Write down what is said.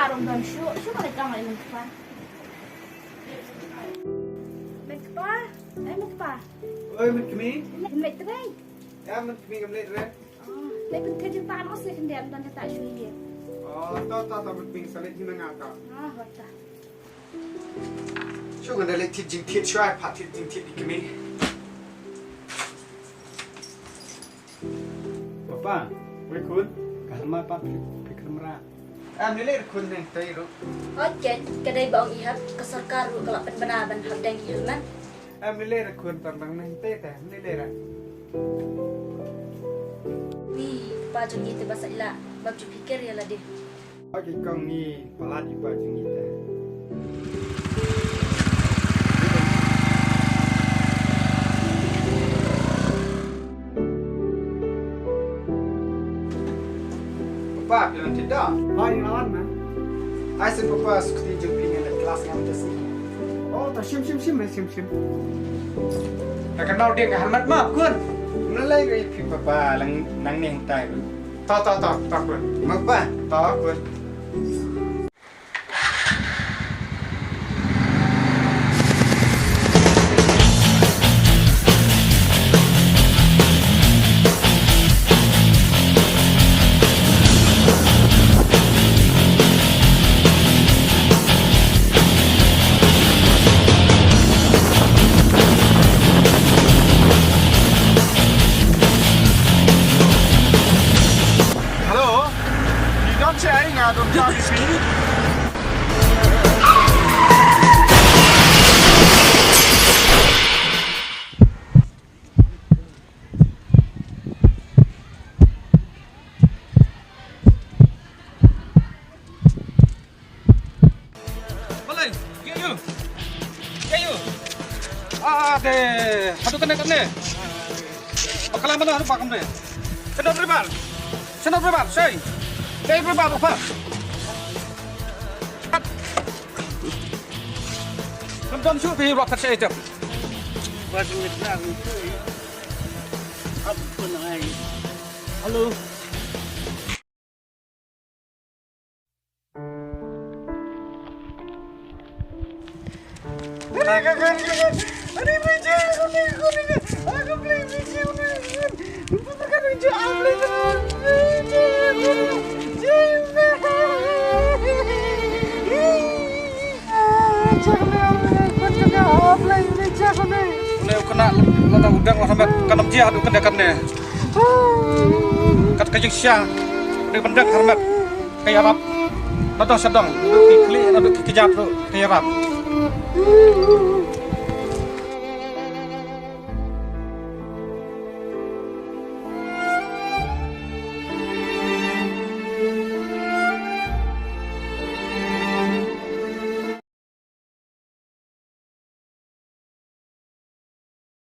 parang dan siya balik ka ngayon pa. Magpa? Ay magpa. Ơi mình kemi, Gimlet rin. ya mình kemi gamlet re. Lay pagkajang taan ko sa kandiyan dan ta siya. Oh, ta mình kemi salit hina ngata. Bata. Chu gan dalit tit jing tit shwai pat tit jing tit kemi. Papa, we kun, kalma pat pikramra. Am nilai kun neng tay ro. Oke, kedai baong ihap ke sarkar kalau penbenaran hab dan hilman. Am nilai kun tang neng tay ta nilai ra. Nih, pajung itu bahasa ila, baju pikir ya lah dia. Oke kong ni palat ipa jing ita. Papa, bilang tidak. Hai lawan man. Aisyah papa suka jumping dalam kelas yang macam ni. Oh, tak sim. Tak kenal dia ke Ahmad mah kun. Mulai ke ipi papa nang neng tai. Tak kun. Mapa? Tak kun. Hello? You don't say anything out of the screen. Malay, get you. Deh. Aduh kena. Bakalan mana aduh pakam deh. Senang beribal, say. Say beribal apa? Kemudian syuk pergi rokat saya jam. Baju hitam itu. Apa nak? Halo. Ini kena lada udang lah sampai kanam jia aduh kena. Kat kajik syah. Dia pendak hormat. Kayak Arab. Nado sedang, nado kikli, nado kejap tu kayak Arab.